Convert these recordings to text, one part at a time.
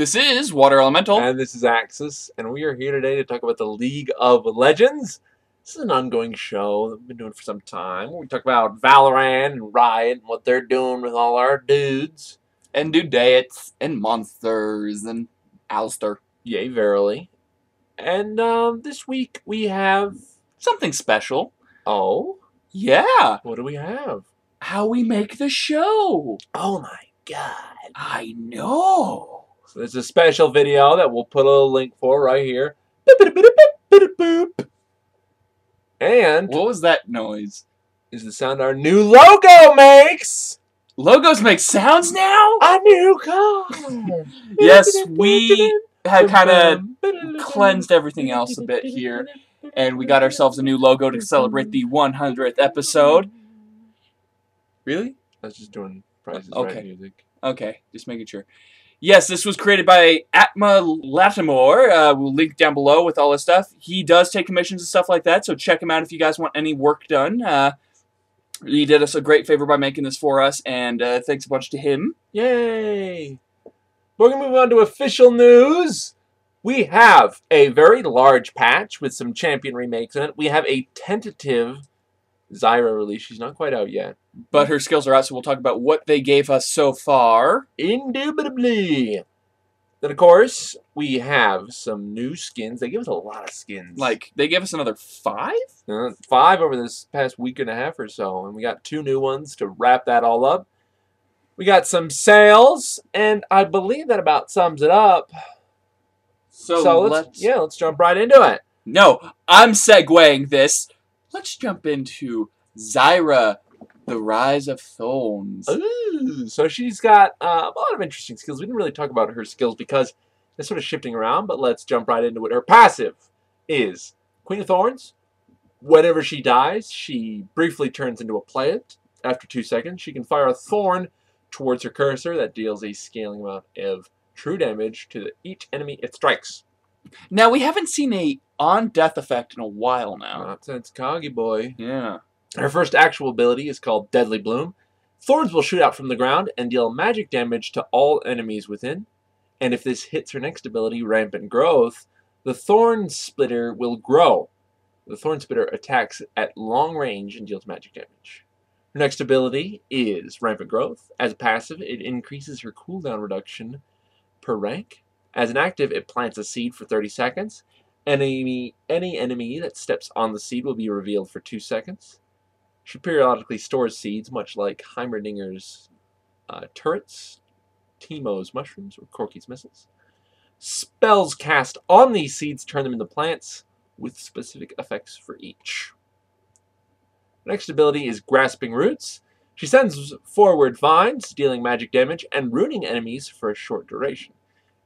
This is Water Elemental. And this is Axis, and we are here today to talk about the League of Legends. This is an ongoing show that we've been doing for some time. We talk about Valorant and Riot and what they're doing with all our dudes. And dudettes and monsters and Alistair. Yay, verily. And this week we have... Something special. Oh? Yeah. What do we have? How we make the show. Oh my god. I know. So there's a special video that we'll put a little link for right here. And what was that noise? Is the sound our new logo makes. Logos make sounds now? A new car. Yes, we had kind of cleansed everything else a bit here. And we got ourselves a new logo to celebrate the 100th episode. Really? I was just doing Price is Okay. Right music. Okay, just making sure. Yes, this was created by Atma Latimore. We'll link down below with all his stuff. He does take commissions and stuff like that, so check him out if you guys want any work done. He did us a great favor by making this for us, and thanks a bunch to him. Yay! We're going to move on to official news. We have a very large patch with some champion remakes in it. We have a tentative Zyra release. She's not quite out yet. But her skills are out, so we'll talk about what they gave us so far. Indubitably. Then, of course, we have some new skins. They gave us a lot of skins. Like, they gave us another 5? 5 over this past week and a half or so. And we got 2 new ones to wrap that all up. We got some sales, and I believe that about sums it up. So let's jump right into it. No, I'm segueing this. Let's jump into Zyra, the Rise of Thorns. Ooh, so she's got a lot of interesting skills. We didn't really talk about her skills because they're sort of shifting around, but let's jump right into it. Her passive is Queen of Thorns. Whenever she dies, she briefly turns into a plant. After 2 seconds, she can fire a thorn towards her cursor that deals a scaling amount of true damage to each enemy it strikes. Now, we haven't seen a on-death effect in a while now. Not since Kagi Boy. Yeah. Her first actual ability is called Deadly Bloom. Thorns will shoot out from the ground and deal magic damage to all enemies within. And if this hits her next ability, Rampant Growth, the Thorn Splitter will grow. The Thorn Splitter attacks at long range and deals magic damage. Her next ability is Rampant Growth. As a passive, it increases her cooldown reduction per rank. As an active, it plants a seed for 30 seconds. Any enemy that steps on the seed will be revealed for 2 seconds. She periodically stores seeds, much like Heimerdinger's turrets, Teemo's mushrooms, or Corky's missiles. Spells cast on these seeds turn them into plants, with specific effects for each. Next ability is Grasping Roots. She sends forward vines, dealing magic damage, and ruining enemies for a short duration.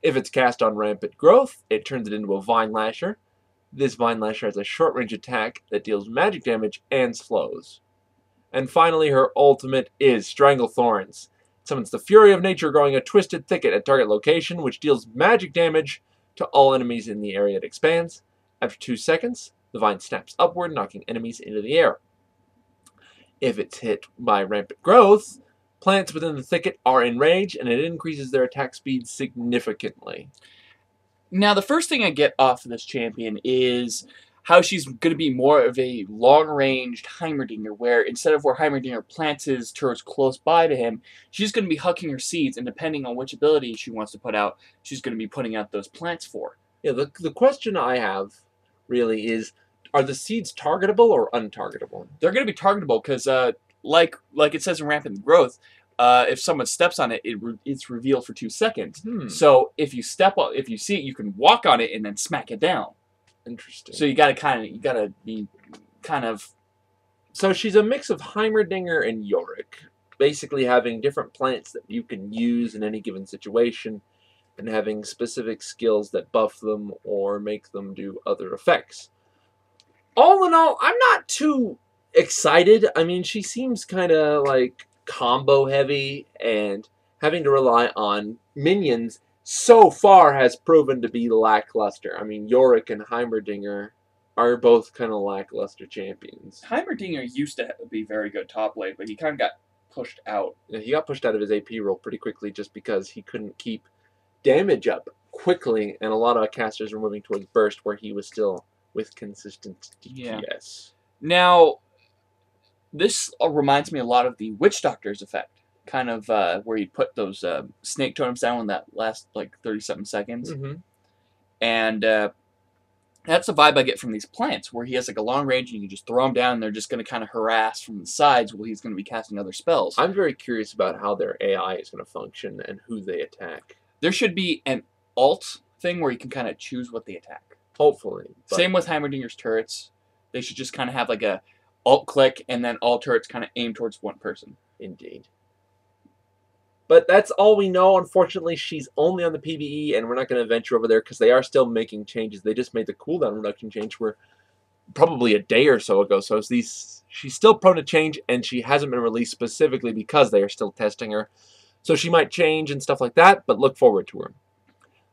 If it's cast on Rampant Growth, it turns it into a Vine Lasher. This Vine Lasher has a short-range attack that deals magic damage and slows. And finally, her ultimate is Strangle Thorns. It summons the Fury of Nature, growing a twisted thicket at target location, which deals magic damage to all enemies in the area it expands. After 2 seconds, the vine snaps upward, knocking enemies into the air. If it's hit by Rampant Growth, plants within the thicket are enraged, and it increases their attack speed significantly. Now, the first thing I get off of this champion is how she's going to be more of a long-ranged Heimerdinger, where instead of where Heimerdinger plants his turrets close by to him, she's going to be hucking her seeds, and depending on which ability she wants to put out, she's going to be putting out those plants for. Yeah, the question I have, really, is, are the seeds targetable or untargetable? They're going to be targetable, because like it says in Rampant Growth, if someone steps on it, it's revealed for 2 seconds. So if you see it, you can walk on it and then smack it down. Interesting. So you gotta be kind of. So she's a mix of Heimerdinger and Yorick, basically having different plants that you can use in any given situation, and having specific skills that buff them or make them do other effects. All in all, I'm not too excited. I mean, she seems kind of like combo heavy, and having to rely on minions so far has proven to be lackluster. I mean, Yorick and Heimerdinger are both kind of lackluster champions. Heimerdinger used to be very good top lane, but he kind of got pushed out. Yeah, he got pushed out of his AP role pretty quickly just because he couldn't keep damage up quickly, and a lot of casters were moving towards burst, where he was still with consistent DPS. Now, this reminds me a lot of the Witch Doctor's effect, kind of where you put those snake totems down in that last like 30-something seconds, and that's the vibe I get from these plants, where he has like a long range and you can just throw them down and they're just going to kind of harass from the sides while he's going to be casting other spells. I'm very curious about how their AI is going to function and who they attack. There should be an alt thing where you can kind of choose what they attack. Hopefully. Same with Heimerdinger's turrets. They should just kind of have like a alt click and then all turrets kind of aim towards one person. Indeed. But that's all we know. Unfortunately, she's only on the PvE, and we're not going to venture over there because they are still making changes. They just made the cooldown reduction change for probably a day or so ago. So she's still prone to change, and she hasn't been released specifically because they are still testing her. So she might change and stuff like that, but look forward to her.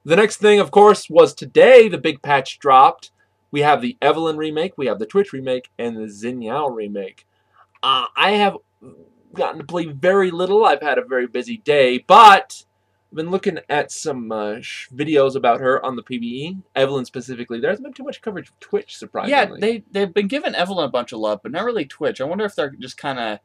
The next thing, of course, was today the big patch dropped. We have the Evelynn remake, we have the Twitch remake, and the Xinyao remake. I have gotten to play very little. I've had a very busy day, but I've been looking at some videos about her on the PvE. Evelynn specifically. There hasn't been too much coverage of Twitch, surprisingly. Yeah, they've been giving Evelynn a bunch of love, but not really Twitch. I wonder if they're just kind of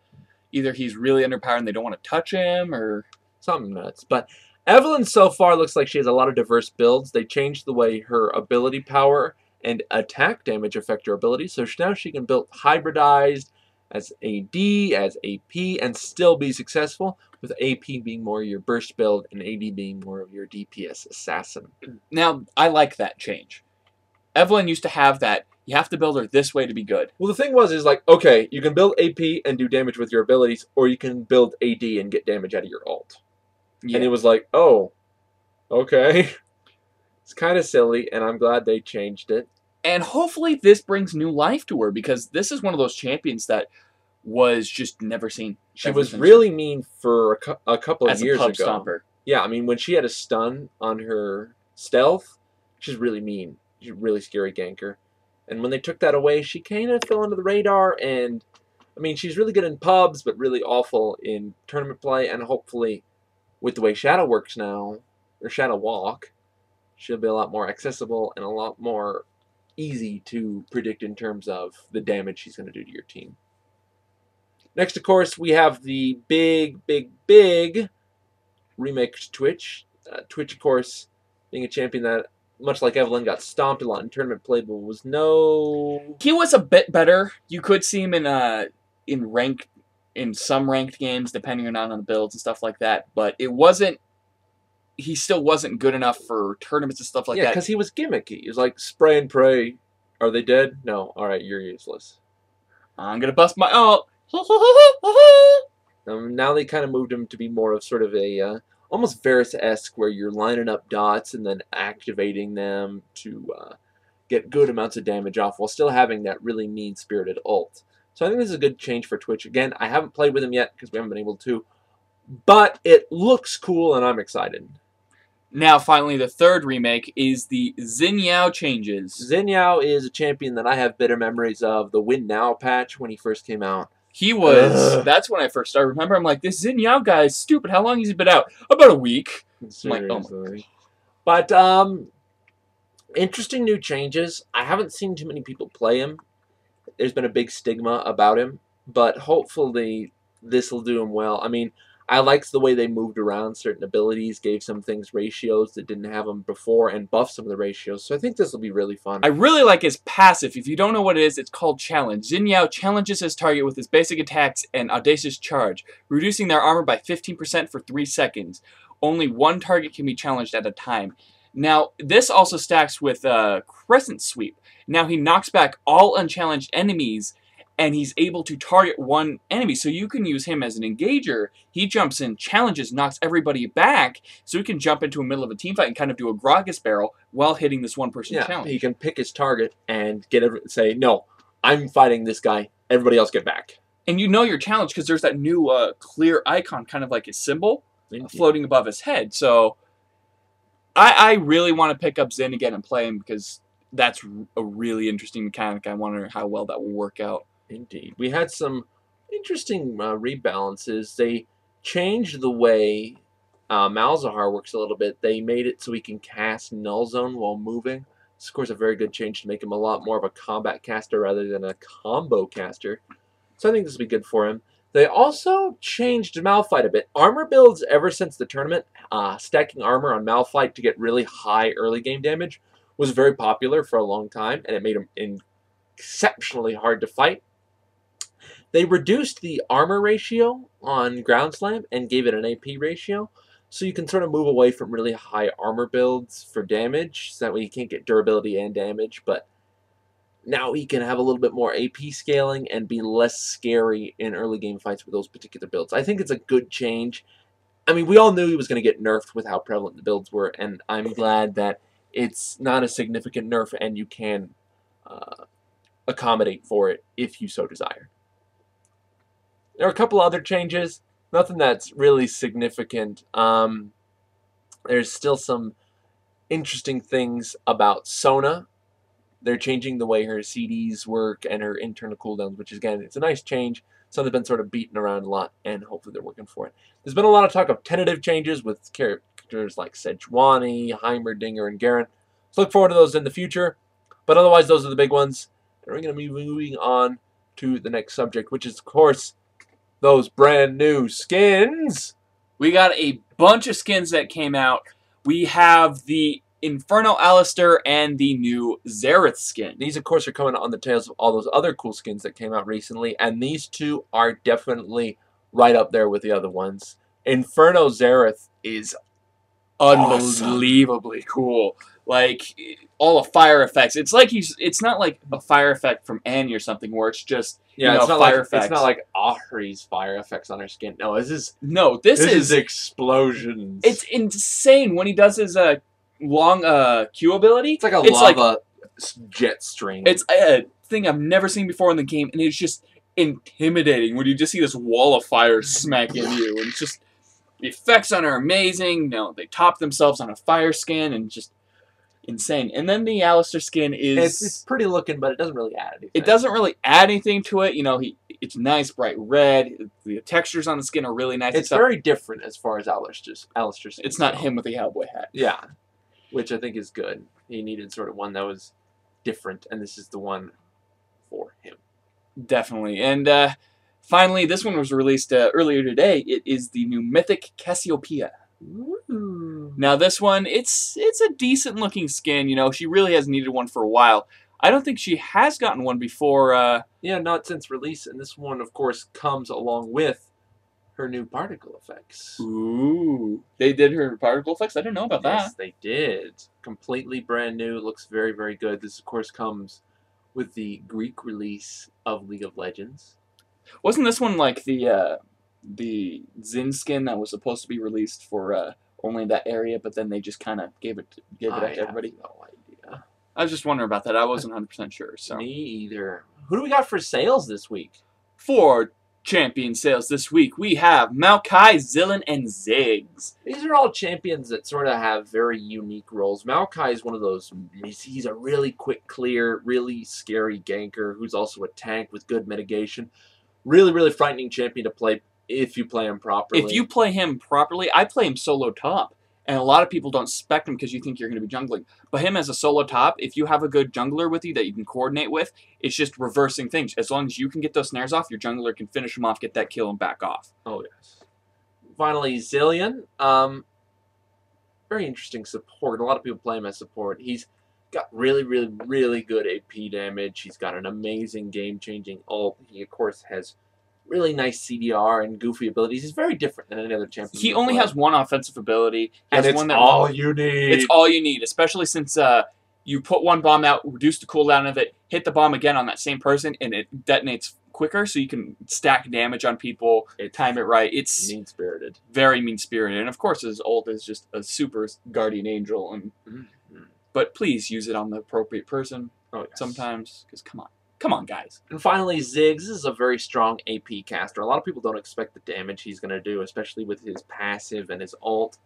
either he's really underpowered and they don't want to touch him, or something nuts. But Evelynn so far looks like she has a lot of diverse builds. They changed the way her ability power and attack damage affect her abilities, so now she can build hybridized as AD, as AP, and still be successful, with AP being more your burst build and AD being more of your DPS assassin. Now, I like that change. Evelynn used to have that, you have to build her this way to be good. Well, the thing is like, okay, you can build AP and do damage with your abilities, or you can build AD and get damage out of your ult. Yeah. And it was like, oh, okay. It's kind of silly, and I'm glad they changed it. And hopefully this brings new life to her, because this is one of those champions that was just never seen. She was really mean for a couple of years ago. Stomper. Yeah, I mean, when she had a stun on her stealth, she's really mean. She's a really scary ganker. And when they took that away, she kind of fell under the radar. And, I mean, she's really good in pubs, but really awful in tournament play. And hopefully, with the way Shadow works now, or Shadow Walk, she'll be a lot more accessible and a lot more easy to predict in terms of the damage she's going to do to your team. Next, of course, we have the big remake to Twitch. Twitch, of course, being a champion that, much like Evelynn, got stomped a lot in tournament play, but was no... He was a bit better. You could see him in some ranked games, depending on the builds and stuff like that, but it wasn't... He still wasn't good enough for tournaments and stuff like that. Yeah, because he was gimmicky. He was like, spray and pray. Are they dead? No. All right, you're useless. I'm going to bust my ult. Now they kind of moved him to be more of sort of a, almost Varus-esque, where you're lining up dots and then activating them to get good amounts of damage off while still having that really mean-spirited ult. So I think this is a good change for Twitch. Again, I haven't played with him yet because we haven't been able to, but it looks cool and I'm excited. Now, finally, the third remake is the Xinyao changes. Xinyao is a champion that I have bitter memories of. The Win Now patch when he first came out. He was... That's when I first started. Remember, I'm like, this Xinyao guy is stupid. How long has he been out? About a week. I'm like, oh my. But, interesting new changes. I haven't seen too many people play him. There's been a big stigma about him. But hopefully this will do him well. I mean... I liked the way they moved around certain abilities, gave some things ratios that didn't have them before, and buffed some of the ratios. So I think this will be really fun. I really like his passive. If you don't know what it is, it's called Challenge. Xinyao challenges his target with his basic attacks and Audacious Charge, reducing their armor by 15% for 3 seconds. Only one target can be challenged at a time. Now, this also stacks with Crescent Sweep. Now, he knocks back all unchallenged enemies, and he's able to target one enemy. So you can use him as an engager. He jumps in, challenges, knocks everybody back, so he can jump into the middle of a team fight and kind of do a Gragas barrel while hitting this one-person challenge. He can pick his target and say, no, I'm fighting this guy. Everybody else get back. And you know your challenge because there's that new clear icon, kind of like his symbol, floating above his head. So I really want to pick up Xin again and play him because that's a really interesting mechanic. I wonder how well that will work out. Indeed. We had some interesting rebalances. They changed the way Malzahar works a little bit. They made it so he can cast Null Zone while moving. This, of course, a very good change to make him a lot more of a combat caster rather than a combo caster. So I think this will be good for him. They also changed Malphite a bit. Armor builds ever since the tournament, stacking armor on Malphite to get really high early game damage was very popular for a long time, and it made him exceptionally hard to fight. They reduced the armor ratio on Ground Slam and gave it an AP ratio, so you can sort of move away from really high armor builds for damage, so that way you can't get durability and damage, but now he can have a little bit more AP scaling and be less scary in early game fights with those particular builds. I think it's a good change. I mean, we all knew he was going to get nerfed with how prevalent the builds were, and I'm glad that it's not a significant nerf and you can accommodate for it if you so desire. There are a couple other changes. Nothing that's really significant. There's still some interesting things about Sona. They're changing the way her CDs work and her internal cooldowns, which, again, it's a nice change. Something that's been sort of beaten around a lot, and hopefully they're working for it. There's been a lot of talk of tentative changes with characters like Sejuani, Heimerdinger, and Garen. So look forward to those in the future. But otherwise, those are the big ones. And we're going to be moving on to the next subject, which is, of course, those brand new skins. We got a bunch of skins that came out. We have the Inferno Alistair and the new Xerath skin. These, of course, are coming on the tails of all those other cool skins that came out recently, and these two are definitely right up there with the other ones. Inferno Xerath is unbelievably cool. Like, all the fire effects. It's like it's not like a fire effect from Annie or something where it's just it's not fire like effects. It's not like Ahri's fire effects on her skin. No, this is explosions. It's insane when he does his long Q ability. It's like a lava jet stream. It's a thing I've never seen before in the game, and it's just intimidating when you just see this wall of fire smack into you. And it's just the effects on her are amazing. They top themselves on a fire skin and just insane. And then the Alistair skin is it's pretty looking, but it doesn't really add anything. It doesn't really add anything to it. It's nice, bright red. The textures on the skin are really nice. It's very different as far as Alistair's skin. It's not him with the cowboy hat. Yeah, which I think is good. He needed sort of one that was different, and this is the one for him. Definitely. And finally, this one was released earlier today. It is the new Mythic Cassiopeia. Ooh. Now this one, it's a decent looking skin. She really has needed one for a while. I don't think she has gotten one before. Yeah, not since release. And this one, of course, comes along with her new particle effects. Ooh. They did her particle effects? I didn't know about that. Yes, they did. Completely brand new. Looks very, very good. This, of course, comes with the Greek release of League of Legends. Wasn't this one like the Xin skin that was supposed to be released for only that area, but then they just kind of gave it up to everybody? I have no idea. I was just wondering about that. I wasn't 100% sure. So. Me either. Who do we got for sales this week? For champion sales this week, we have Maokai, Zillion, and Ziggs. These are all champions that sort of have very unique roles. Maokai is one of those. He's a really quick clear, really scary ganker who's also a tank with good mitigation. Really, really frightening champion to play if you play him properly. If you play him properly, I play him solo top. And a lot of people don't spec him because you think you're going to be jungling. But him as a solo top, if you have a good jungler with you that you can coordinate with, it's just reversing things. As long as you can get those snares off, your jungler can finish him off, get that kill, and back off. Oh, yes. Finally, Zillion. Very interesting support. A lot of people play him as support. He's got really, really, really good AP damage. He's got an amazing game-changing ult. He, of course, has really nice CDR and goofy abilities. He's very different than any other champion. He only has one offensive ability. And it's all you need. It's all you need, especially since you put one bomb out, reduce the cooldown of it, hit the bomb again on that same person, and it detonates quicker, so you can stack damage on people, time it right. It's mean-spirited. Very mean-spirited. And, of course, his ult is just a super guardian angel. And But please use it on the appropriate person sometimes, because come on. Come on, guys. And finally, Ziggs is a very strong AP caster. A lot of people don't expect the damage he's going to do, especially with his passive and his ult.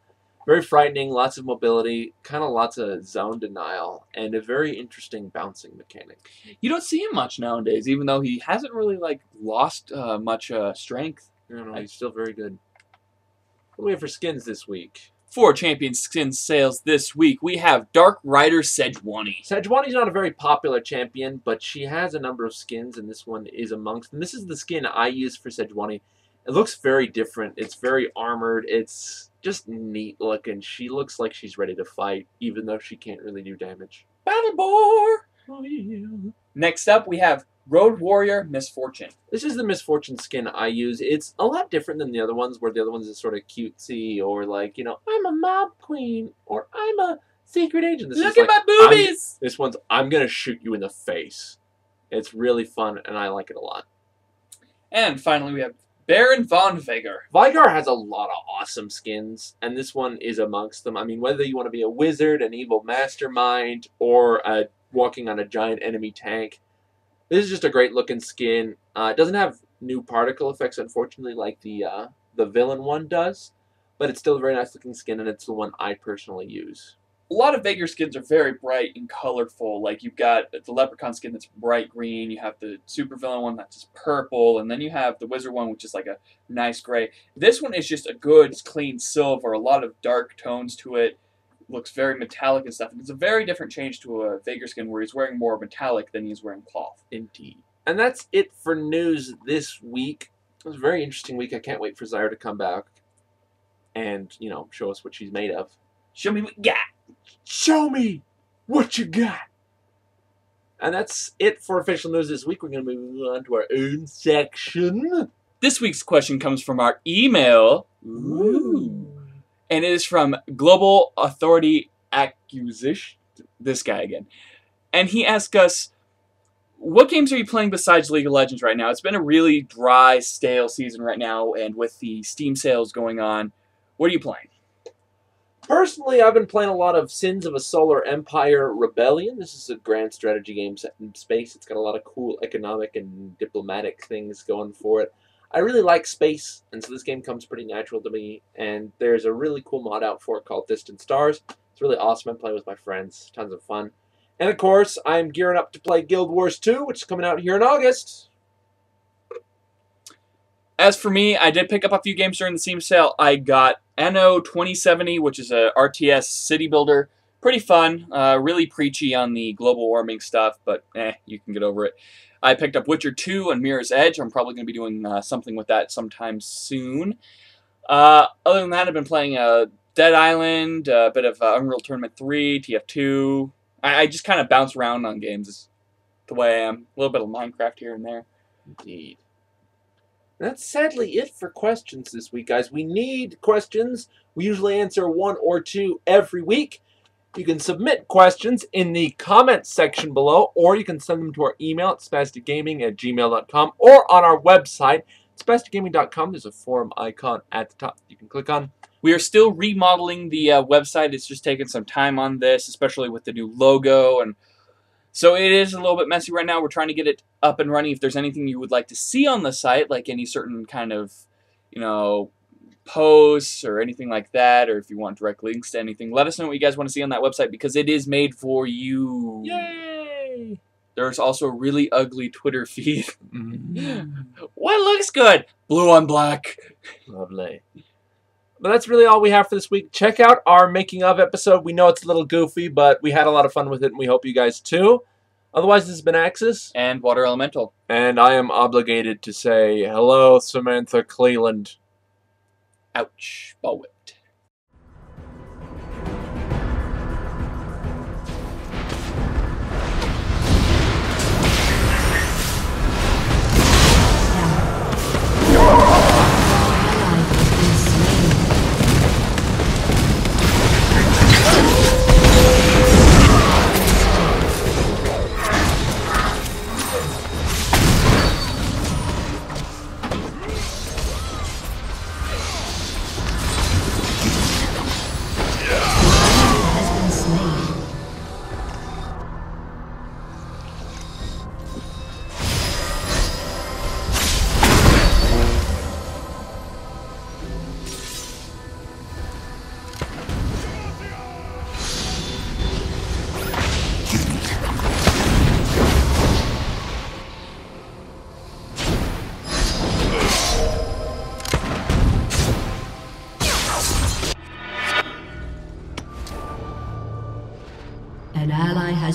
Very frightening, lots of mobility, kind of lots of zone denial, and a very interesting bouncing mechanic. You don't see him much nowadays, even though he hasn't really lost much strength. No, he's still very good. What do we have for skins this week? For champion skin sales this week, we have Dark Rider Sejuani. Sejuani's not a very popular champion, but she has a number of skins, and this one is amongst them. This is the skin I use for Sejuani. It looks very different. It's very armored. It's just neat looking. She looks like she's ready to fight, even though she can't really do damage. Battle Boar! Oh, yeah. Next up, we have Road Warrior Misfortune. This is the Misfortune skin I use. It's a lot different than the other ones, where the other ones is sort of cutesy, or like, you know, I'm a mob queen, or I'm a secret agent. This Look is at my boobies! This one's, I'm going to shoot you in the face. It's really fun, and I like it a lot. And finally, we have Baron von Vegar. Vygar has a lot of awesome skins, and this one is amongst them. I mean, whether you want to be a wizard, an evil mastermind, or walking on a giant enemy tank, this is just a great looking skin. It doesn't have new particle effects, unfortunately, like the villain one does, but it's still a very nice looking skin, and it's the one I personally use. A lot of Vegar skins are very bright and colorful. Like, you've got the Leprechaun skin that's bright green, you have the supervillain one that's just purple, and then you have the Wizard one, which is like a nice gray. This one is just a good, clean silver, a lot of dark tones to it. Looks very metallic and stuff. And it's a very different change to a Vegar skin where he's wearing more metallic than he's wearing cloth. Indeed. And that's it for news this week. It was a very interesting week. I can't wait for Zyra to come back and, you know, show us what she's made of. Show me what you got! Show me what you got! And that's it for official news this week. We're going to move on to our own section. This week's question comes from our email. Ooh. And it is from Global Authority Accusation. This guy again. And he asked us, what games are you playing besides League of Legends right now? It's been a really dry, stale season right now, and with the Steam sales going on, what are you playing? Personally, I've been playing a lot of Sins of a Solar Empire Rebellion. This is a grand strategy game set in space. It's got a lot of cool economic and diplomatic things going for it. I really like space, and so this game comes pretty natural to me, and there's a really cool mod out for it called Distant Stars. It's really awesome. I'm playing with my friends. Tons of fun. And, of course, I'm gearing up to play Guild Wars 2, which is coming out here in August. As for me, I did pick up a few games during the Steam sale. I got Anno 2070, which is a RTS city builder. Pretty fun. Really preachy on the global warming stuff, but you can get over it. I picked up Witcher 2 and Mirror's Edge. I'm probably going to be doing something with that sometime soon. Other than that, I've been playing Dead Island, a bit of Unreal Tournament 3, TF2. I just kind of bounce around on games. It's the way I am. A little bit of Minecraft here and there. Indeed. That's sadly it for questions this week, guys. We need questions. We usually answer 1 or 2 every week. You can submit questions in the comments section below, or you can send them to our email at spasticgaming@gmail.com, or on our website, spasticgaming.com. There's a forum icon at the top you can click on. We are still remodeling the website. It's just taking some time on this, especially with the new logo, and so it is a little bit messy right now. We're trying to get it up and running. If there's anything you would like to see on the site, like any certain kind of, you know, posts or anything like that, or if you want direct links to anything, let us know what you guys want to see on that website, because it is made for you. Yay! There's also a really ugly Twitter feed. What looks good? Blue on black. Lovely. But that's really all we have for this week. Check out our making of episode. We know it's a little goofy, but we had a lot of fun with it, and we hope you guys too. Otherwise, this has been Axis. And Water Elemental. And I am obligated to say, hello, Samantha Cleland. Ouch. Ball whipped.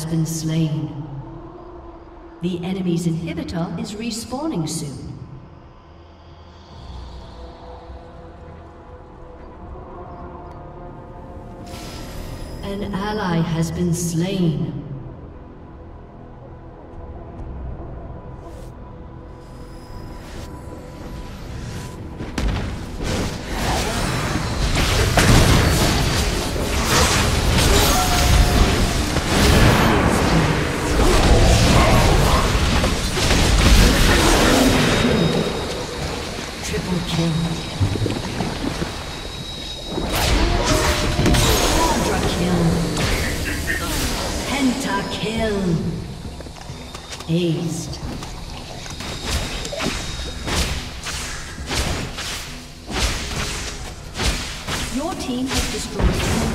has been slain. The enemy's inhibitor is respawning soon. An ally has been slain. Aced. Your team has destroyed